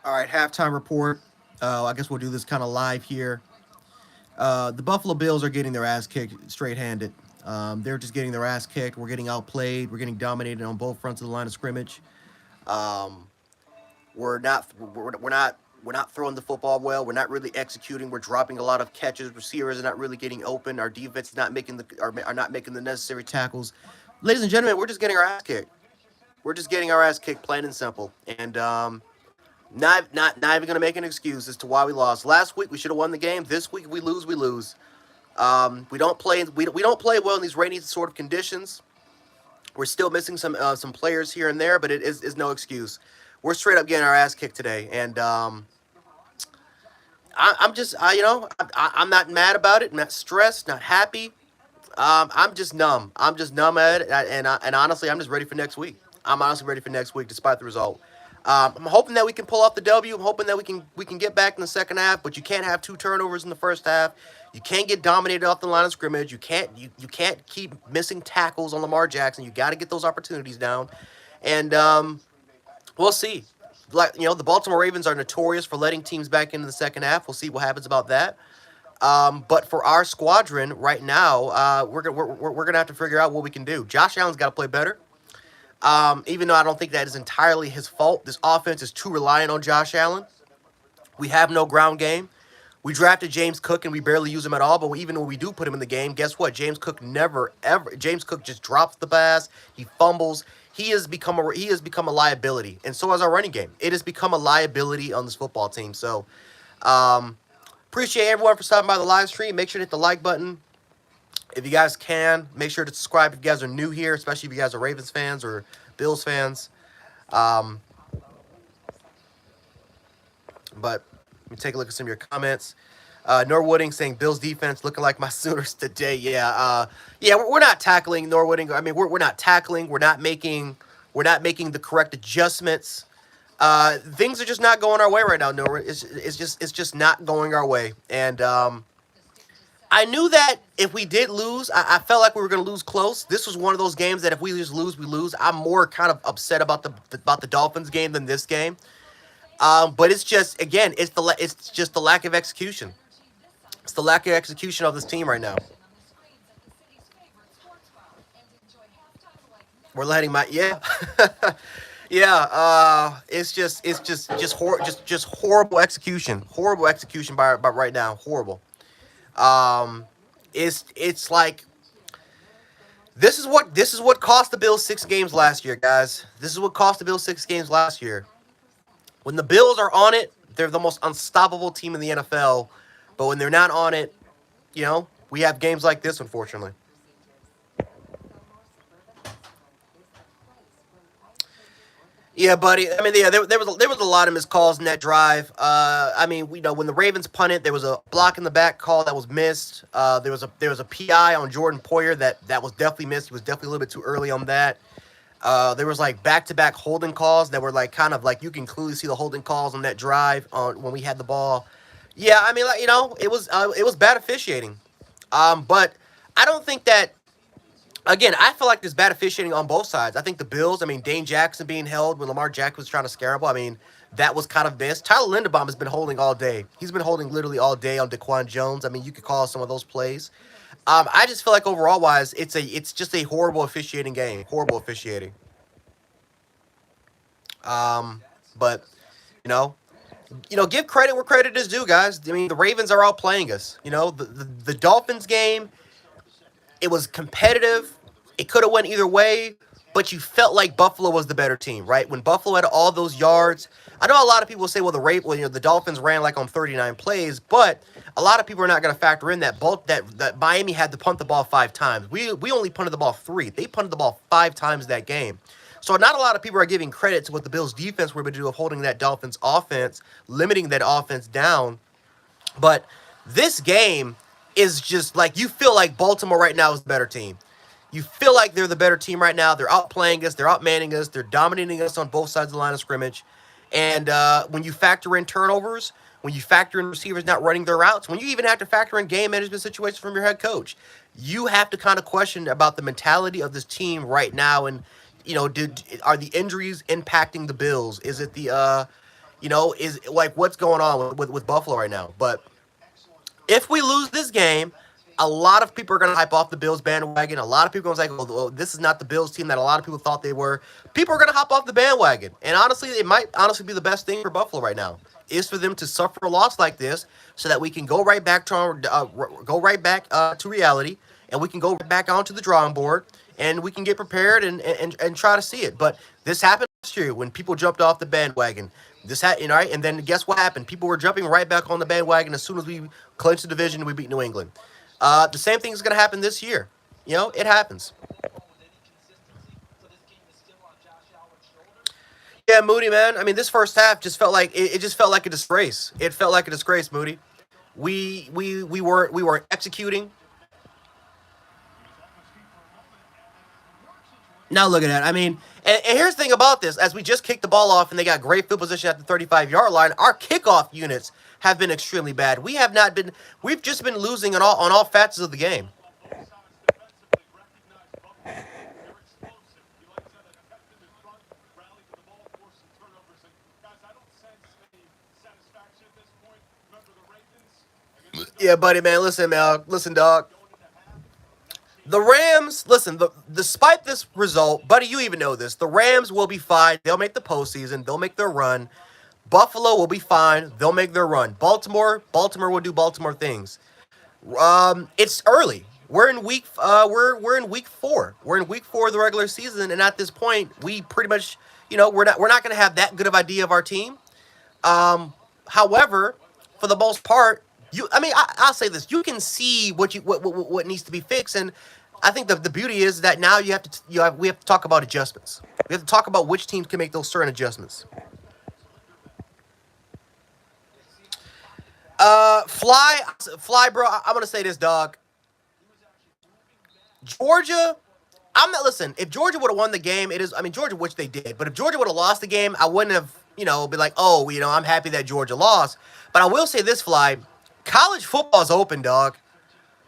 All right, halftime report. I guess we'll do this kind of live here. The Buffalo Bills are getting their ass kicked straight-handed. They're just getting their ass kicked. We're getting outplayed. We're getting dominated on both fronts of the line of scrimmage. Um, we're not throwing the football well. We're not really executing. We're dropping a lot of catches. Receivers are not really getting open. Our defense is not making are not making the necessary tackles. Ladies and gentlemen, we're just getting our ass kicked. We're just getting our ass kicked, plain and simple. And not even gonna make an excuse as to why we lost. Last week we should have won the game. This week we lose, we lose. We don't play well in these rainy sort of conditions. We're still missing some players here and there, but it is no excuse. We're straight up getting our ass kicked today, and I'm just I'm not mad about it. Not stressed, not happy. I'm just numb. I'm just numb at it, and honestly, I'm just ready for next week. I'm honestly ready for next week, despite the result. I'm hoping that we can pull off the W. I'm hoping that we can get back in the second half, but you can't have two turnovers in the first half. You can't get dominated off the line of scrimmage. You can't keep missing tackles on Lamar Jackson. You got to get those opportunities down, and we'll see. Like the Baltimore Ravens are notorious for letting teams back into the second half. We'll see what happens about that. But for our squadron right now, we're gonna have to figure out what we can do. Josh Allen's got to play better. Even though I don't think that is entirely his fault, this offense is too reliant on Josh Allen. We have no ground game. We drafted James Cook and we barely use him at all. But even when we do put him in the game, guess what? James Cook never ever. James Cook just drops the pass. He fumbles. He has become a liability, and so has our running game. It has become a liability on this football team. So, um, appreciate everyone for stopping by the live stream. Make sure to hit the like button. If you guys can, make sure to subscribe if you guys are new here, especially if you guys are Ravens fans or Bills fans. Um, but let me take a look at some of your comments. Norwooding saying Bills defense looking like my Sooners today. Yeah, we're not tackling Norwooding. I mean, we're not tackling. We're not making the correct adjustments. Things are just not going our way right now. Norwood, it's just not going our way, and I knew that if we did lose, I felt like we were going to lose close. This was one of those games that if we just lose, we lose. I'm more kind of upset about the Dolphins game than this game. But it's just again, it's just the lack of execution. It's the lack of execution of this team right now. We're letting my yeah, yeah. It's just horrible execution by right now, horrible. Um, it's like this is what cost the Bills 6 games last year, guys. This is what cost the Bills 6 games last year. When the Bills are on it, they're the most unstoppable team in the NFL. But when they're not on it, we have games like this, unfortunately. Yeah, buddy. I mean, yeah, there was a lot of missed calls in that drive. I mean, when the Ravens punted, there was a block in the back call that was missed. There was a PI on Jordan Poyer that was definitely missed. He was definitely a little bit too early on that. There was like back-to-back holding calls that were like kind of like you can clearly see the holding calls on that drive on when we had the ball. Yeah, I mean, like it was bad officiating. But I don't think that. Again, I feel like there's bad officiating on both sides. I think the Bills. I mean, Dane Jackson being held when Lamar Jackson was trying to scare him. I mean, that was kind of missed. Tyler Linderbaum has been holding all day. He's been holding literally all day on Daquan Jones. I mean, you could call some of those plays. I just feel like overall wise, it's just a horrible officiating game. Horrible officiating. Um, but you know, give credit where credit is due, guys. I mean, the Ravens are outplaying us. The Dolphins game, it was competitive. It could have went either way, but you felt like Buffalo was the better team, right? When Buffalo had all those yards, I know a lot of people say, well, the Dolphins ran like on 39 plays, but a lot of people are not going to factor in that Miami had to punt the ball 5 times. We only punted the ball 3. They punted the ball 5 times that game. So not a lot of people are giving credit to what the Bills defense were able to do of holding that Dolphins offense, limiting that offense down. But this game is just like you feel like Baltimore right now is the better team. You feel like they're the better team right now. They're outplaying us. They're outmanning us. They're dominating us on both sides of the line of scrimmage. And when you factor in turnovers, when you factor in receivers not running their routes, when you even have to factor in game management situations from your head coach, you have to kind of question about the mentality of this team right now. And are the injuries impacting the Bills? Is it is like what's going on with Buffalo right now. But if we lose this game, a lot of people are going to hype off the Bills bandwagon. A lot of people are going to say, well, this is not the Bills team that a lot of people thought they were. People are going to hop off the bandwagon. And honestly, it might honestly be the best thing for Buffalo right now is for them to suffer a loss like this so that we can go right back to to reality, and we can go back onto the drawing board, and we can get prepared and try to see it. But this happened last year when people jumped off the bandwagon. Right? And then guess what happened? People were jumping right back on the bandwagon as soon as we clinched the division and we beat New England. The same thing is going to happen this year. It happens. Yeah, Moody, man. I mean, this first half just felt like it just felt like a disgrace. It felt like a disgrace, Moody. We weren't executing. Now look at that. I mean, and here's the thing about this: as we just kicked the ball off and they got great field position at the 35-yard line, our kickoff units have been extremely bad. We have not been. We've just been losing on all facets of the game. Yeah, buddy, man. Listen, man. Listen, dog. The Rams, listen, despite this result, buddy, you even know this. The Rams will be fine. They'll make the postseason. They'll make their run. Buffalo will be fine. They'll make their run. Baltimore will do Baltimore things. It's early. We're in week 4. We're in week 4 of the regular season, and at this point, we pretty much, we're not going to have that good of idea of our team. However, for the most part, I'll say this: you can see what needs to be fixed, and I think the beauty is that now we have to talk about adjustments. We have to talk about which teams can make those certain adjustments. Fly, bro. I'm gonna say this, dog. Georgia. I'm not listen. If Georgia would have won the game, it is. I mean, Georgia, which they did, but if Georgia would have lost the game, I wouldn't have, be like, oh, I'm happy that Georgia lost. But I will say this, Fly. College football is open, dog.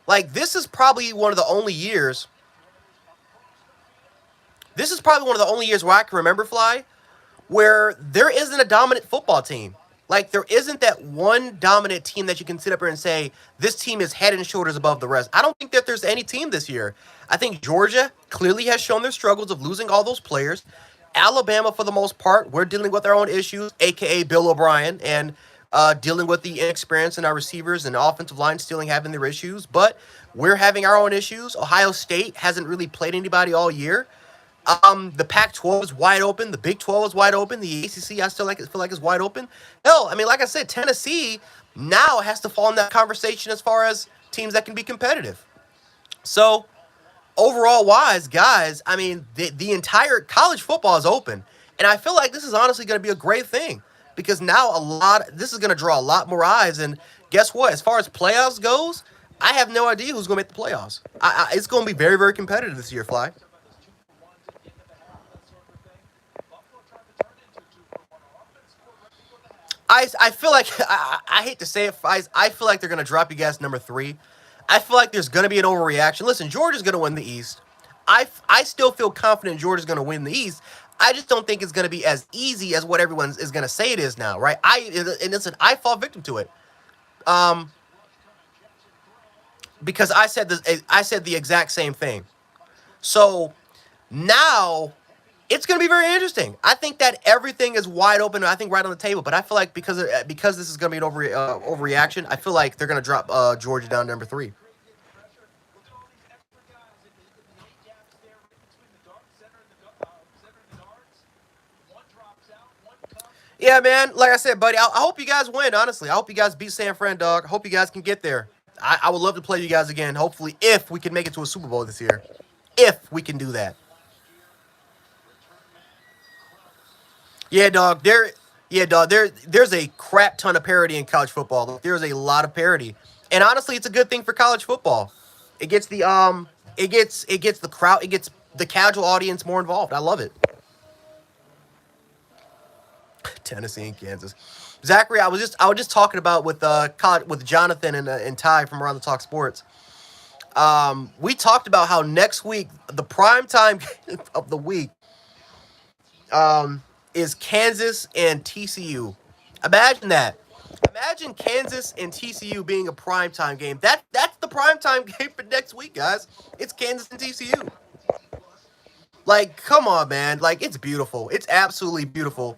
Like this is probably one of the only years. This is probably one of the only years where I can remember, Fly, where there isn't a dominant football team. Like there isn't that one dominant team that you can sit up here and say this team is head and shoulders above the rest. I don't think that there's any team this year. I think Georgia clearly has shown their struggles of losing all those players. Alabama, for the most part, we're dealing with our own issues, aka Bill O'Brien, and dealing with the inexperience in our receivers and offensive line still having their issues. But we're having our own issues. Ohio State hasn't really played anybody all year. The Pac-12 is wide open. The Big 12 is wide open. The ACC, I feel like is wide open. Hell, I mean, like I said, Tennessee now has to fall in that conversation as far as teams that can be competitive. So, overall wise, guys, I mean, the entire college football is open. And I feel like this is honestly going to be a great thing because now this is going to draw a lot more eyes. And guess what? As far as playoffs goes, I have no idea who's going to make the playoffs. It's going to be very, very competitive this year, Fly. I feel like I hate to say it, Fies. I feel like they're gonna drop you guys number 3. I feel like there's gonna be an overreaction. Listen, Georgia's gonna win the East. I still feel confident Georgia's gonna win the East. I just don't think it's gonna be as easy as what everyone is gonna say it is now, right? And listen, I fall victim to it. Um, because I said the exact same thing. So now it's going to be very interesting. I think that everything is wide open. I think right on the table. But I feel like because this is going to be an overreaction, I feel like they're going to drop Georgia down to number 3. Yeah, man. Like I said, buddy, I hope you guys win. Honestly, I hope you guys beat San Fran, dog. I hope you guys can get there. I would love to play you guys again. Hopefully, if we can make it to a Super Bowl this year, if we can do that. Yeah, dog. There's a crap ton of parity in college football. Like, there's a lot of parity, and honestly, it's a good thing for college football. It gets it gets the crowd, it gets the casual audience more involved. I love it. Tennessee and Kansas. Zachary, I was just talking about with Jonathan and Ty from Around the Talk Sports. We talked about how next week the prime time of the week is Kansas and TCU. Imagine that. Imagine Kansas and TCU being a primetime game. That's the primetime game for next week, guys. It's Kansas and TCU. Like, come on, man. Like, it's beautiful. It's absolutely beautiful.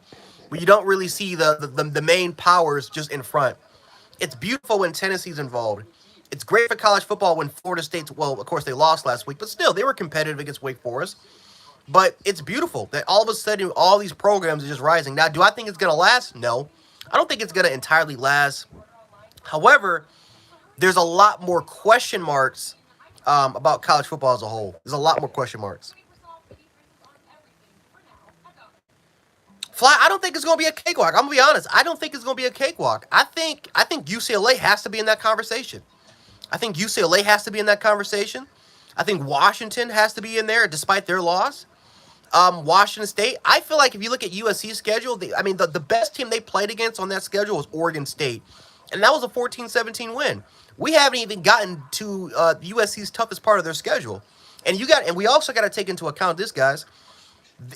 When you don't really see the main powers just in front. It's beautiful when Tennessee's involved. It's great for college football when Florida State's, well, of course, they lost last week, but still, they were competitive against Wake Forest. But it's beautiful that all of a sudden all these programs are just rising. Now, do I think it's going to last? No. I don't think it's going to entirely last. However, there's a lot more question marks about college football as a whole. There's a lot more question marks. Fly, I don't think it's going to be a cakewalk. I'm going to be honest. I don't think it's going to be a cakewalk. I think UCLA has to be in that conversation. I think UCLA has to be in that conversation. I think Washington has to be in there despite their loss. Washington State. I feel like if you look at USC's schedule, the best team they played against on that schedule was Oregon State. And that was a 14-17 win. We haven't even gotten to USC's toughest part of their schedule. And we also got to take into account this, guys.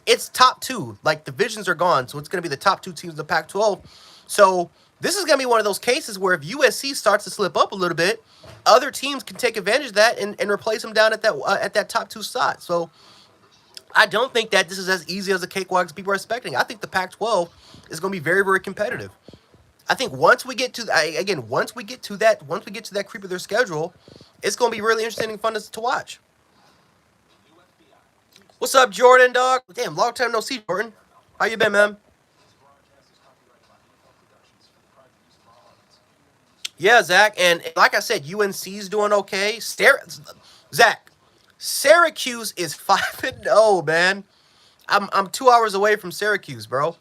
It's top two. Like, divisions are gone, so it's going to be the top two teams of the Pac-12. So this is going to be one of those cases where if USC starts to slip up a little bit, other teams can take advantage of that and replace them down at that top two spot. So I don't think that this is as easy as a cakewalk as people are expecting. I think the Pac-12 is going to be very, very competitive. I think once we get to that creep of their schedule, it's going to be really interesting and fun to watch. What's up, Jordan, dog? Damn, long time no see, Jordan. How you been, man? Yeah, Zach, and like I said, UNC's doing okay. Zach, Syracuse is 5-0, man. I'm 2 hours away from Syracuse, bro.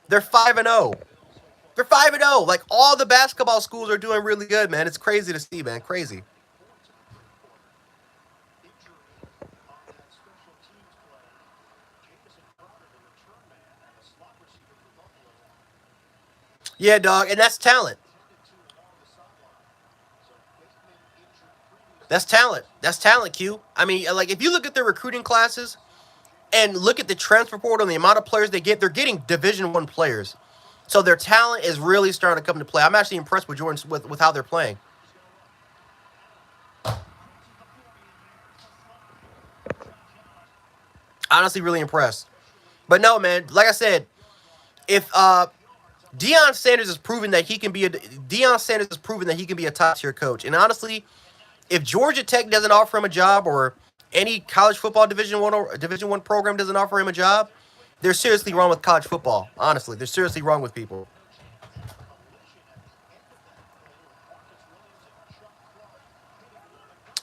They're 5-0. They're 5-0. Like, all the basketball schools are doing really good, man. It's crazy to see, man. Crazy. Yeah, dog, and that's talent. That's talent. That's talent, Q. I mean, like, if you look at their recruiting classes and look at the transfer portal and the amount of players they get, they're getting Division I players. So their talent is really starting to come to play. I'm actually impressed with Jordan with how they're playing. Honestly, really impressed. But no, man, like I said, if Deion Sanders has proven that he can be a Deion Sanders has proven that he can be a top tier coach. And honestly, if Georgia Tech doesn't offer him a job or any college football Division I program doesn't offer him a job, they're seriously wrong with college football. Honestly, they're seriously wrong with people.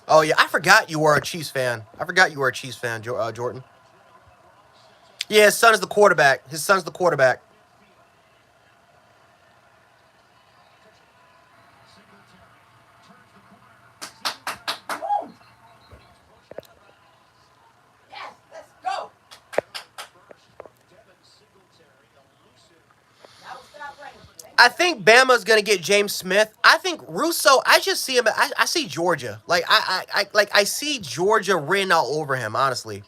Oh yeah, I forgot you were a Chiefs fan. I forgot you were a Chiefs fan, Jordan. Yeah, his son is the quarterback. His son's the quarterback. I think Bama's gonna get James Smith. I think Russo. I just see him. I see Georgia. I see Georgia written all over him. Honestly,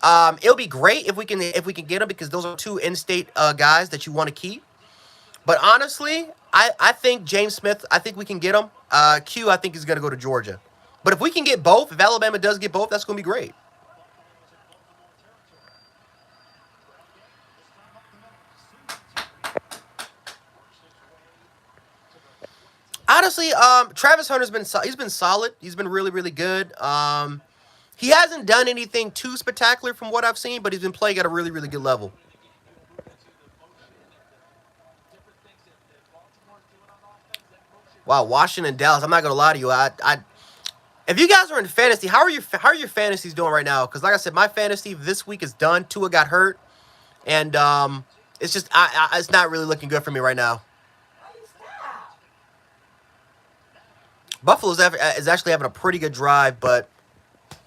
it'll be great if we can get him because those are two in-state guys that you want to keep. But honestly, I think James Smith. I think we can get him. Q. I think is gonna go to Georgia. But if we can get both, if Alabama does get both, that's gonna be great. Honestly, Travis Hunter's he's been solid. He's been really, really good. He hasn't done anything too spectacular from what I've seen, but he's been playing at a really, really good level. Wow, Washington, Dallas. I'm not gonna lie to you. If you guys are in fantasy, how are your fantasies doing right now? Because like I said, my fantasy this week is done. Tua got hurt, and it's just it's not really looking good for me right now. Buffalo's is actually having a pretty good drive, but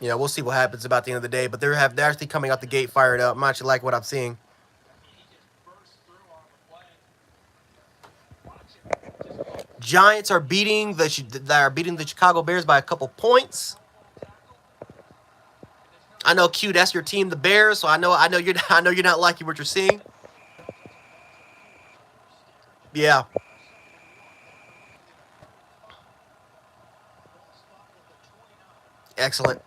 we'll see what happens about the end of the day. But they're actually coming out the gate fired up. I'm actually like what I'm seeing. Giants are beating the Chicago Bears by a couple points. I know, Q. That's your team, the Bears. So I know you're not liking what you're seeing. Yeah. Excellent.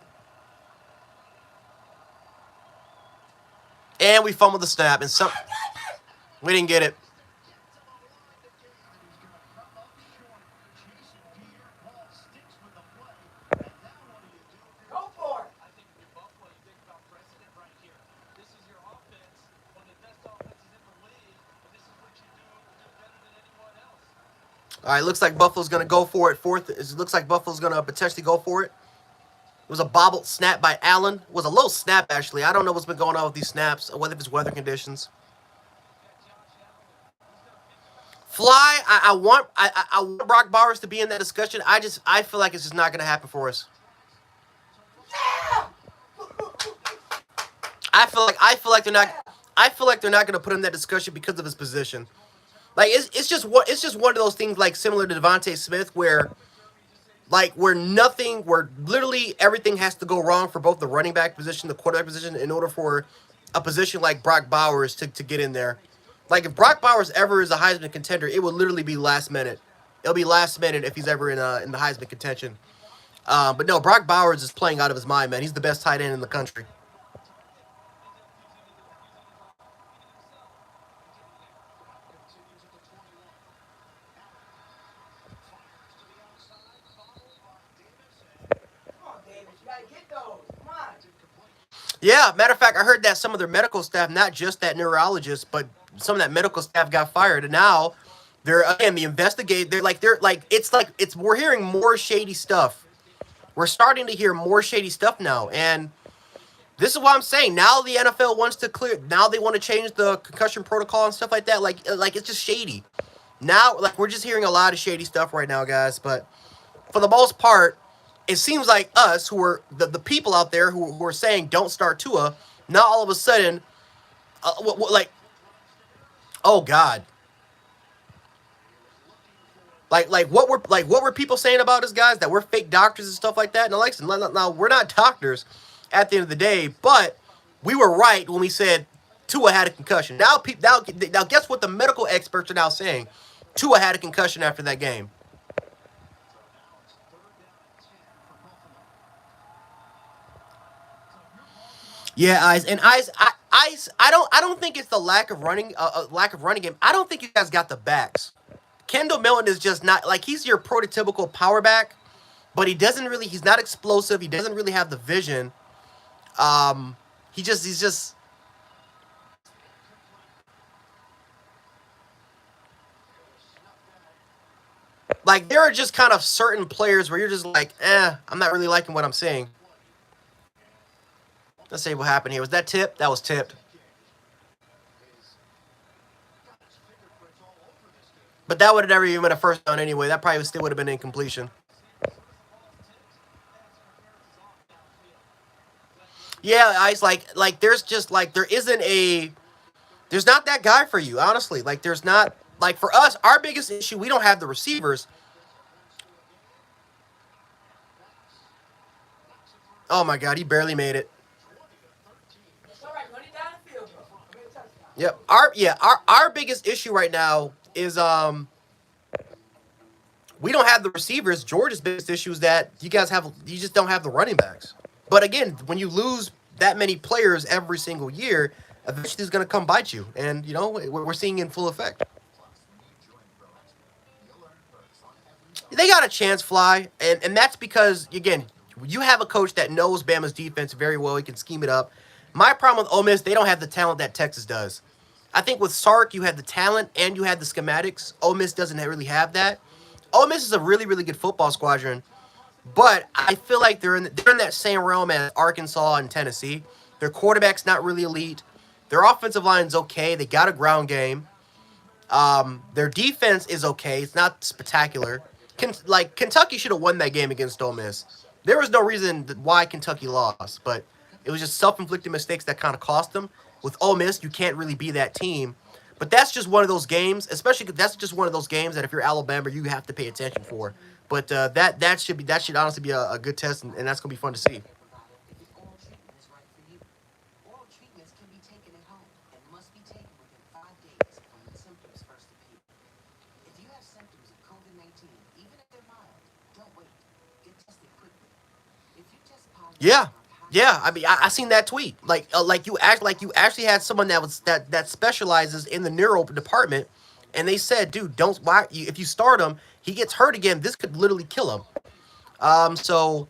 And we fumbled the snap, and some we didn't get it. All right, looks like Buffalo's going to go for it. Fourth, it looks like Buffalo's going to potentially go for it. It was a bobbled snap by Allen. It was a low snap, actually. I don't know what's been going on with these snaps, or whether it's weather conditions. Fly, I want Brock Bowers to be in that discussion. I feel like it's just not going to happen for us. I feel like they're not going to put him in that discussion because of his position. Like it's just one of those things like similar to Devontae Smith where literally everything has to go wrong for both the running back position, the quarterback position, in order for a position like Brock Bowers to get in there. Like if Brock Bowers ever is a Heisman contender, it will literally be last minute. It'll be last minute if he's ever in the Heisman contention. But no, Brock Bowers is playing out of his mind, man. He's the best tight end in the country. Yeah, matter of fact, I heard that some of their medical staff, not just that neurologist, but some of that medical staff got fired, and now they're again the investigate. It's we're hearing more shady stuff. We're starting to hear more shady stuff now, and this is what I'm saying. Now the NFL wants to clear. Now they want to change the concussion protocol and stuff like that. Like it's just shady. Now, like we're just hearing a lot of shady stuff right now, guys. But for the most part, it seems like us who are the people out there who are saying don't start Tua. Now all of a sudden, like oh god, what were people saying about us guys that we're fake doctors and stuff like that? Now, like, now we're not doctors at the end of the day, but we were right when we said Tua had a concussion. Now guess what the medical experts are now saying? Tua had a concussion after that game. Yeah, I don't think it's the lack of running game. I don't think you guys got the backs. Kendall Milton is just not like he's your prototypical power back, but he's not explosive. He doesn't really have the vision. He's just like there are just kind of certain players where you're just like, I'm not really liking what I'm seeing. Let's see what happened here. Was that tipped? That was tipped. But that would have never even been a first down anyway. That probably still would have been incompletion. Yeah, Ice. Like there's just like there's not that guy for you, honestly. Like there's not like for us, our biggest issue we don't have the receivers. Oh my God, he barely made it. Yep. Our biggest issue right now is we don't have the receivers. Georgia's biggest issue is that you just don't have the running backs. But again, when you lose that many players every single year, eventually it's going to come bite you, and you know we're seeing in full effect. They got a chance, Fly, and that's because again, you have a coach that knows Bama's defense very well. He can scheme it up. My problem with Ole Miss, they don't have the talent that Texas does. I think with Sark, you had the talent and you had the schematics. Ole Miss doesn't really have that. Ole Miss is a really, really good football squadron, but I feel like they're in that same realm as Arkansas and Tennessee. Their quarterback's not really elite. Their offensive line's okay. They got a ground game. Their defense is okay. It's not spectacular. Like Kentucky should have won that game against Ole Miss. There was no reason why Kentucky lost, but it was just self-inflicted mistakes that kind of cost them. With Ole Miss, you can't really be that team. But that's just one of those games, especially that's just one of those games that if you're Alabama, you have to pay attention for. But that should honestly be a good test, and that's gonna be fun to see. Yeah, yeah. I mean, I seen that tweet. Like you actually had someone that specializes in the neuro department, and they said, dude, don't why you, if you start him, he gets hurt again. This could literally kill him. So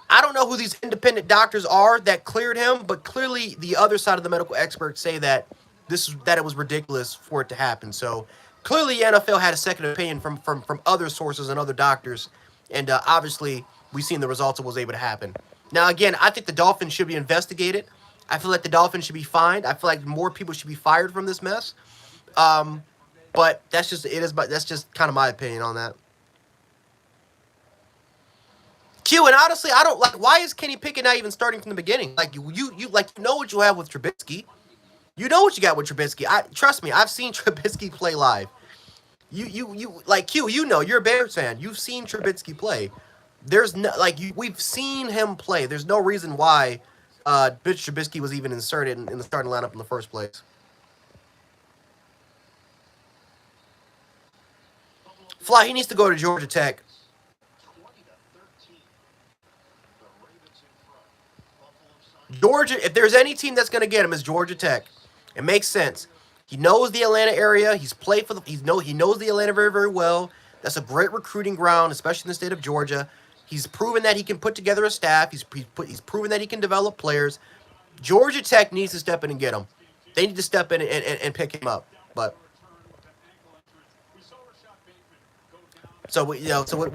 I don't know who these independent doctors are that cleared him, but clearly the other side of the medical experts say that that it was ridiculous for it to happen. So clearly the NFL had a second opinion from other sources and other doctors, and obviously we've seen the results of what was able to happen. Now again, I think the Dolphins should be investigated. I feel like the Dolphins should be fined. I feel like more people should be fired from this mess. But that's just it is. But that's just kind of my opinion on that. Q, and honestly, I don't like. Why is Kenny Pickett not even starting from the beginning? Like you like you know what you have with Trubisky. You know what you got with Trubisky. I trust me. I've seen Trubisky play live. You like Q. You know you're a Bears fan. You've seen Trubisky play. There's no we've seen him play. There's no reason why Bitch Trubisky was even inserted in the starting lineup in the first place. Fly, he needs to go to Georgia Tech. Georgia, if there's any team that's going to get him, is Georgia Tech. It makes sense. He knows the Atlanta area. He's played for the. He knows the Atlanta very very well. That's a great recruiting ground, especially in the state of Georgia. He's proven that he can put together a staff. He's proven that he can develop players. Georgia Tech needs to step in and get him. They need to step in and pick him up. But so we'll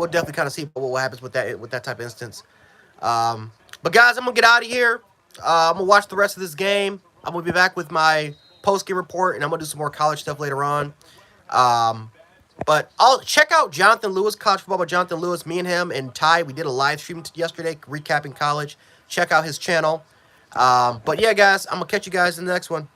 definitely kind of see what happens with that type of instance. But guys, I'm gonna get out of here. I'm gonna watch the rest of this game. I'm gonna be back with my post game report, and I'm gonna do some more college stuff later on. But I'll check out Jonathan Lewis, college football by Jonathan Lewis. Me and him and Ty, we did a live stream yesterday recapping college. Check out his channel. But yeah, guys, I'm gonna catch you guys in the next one.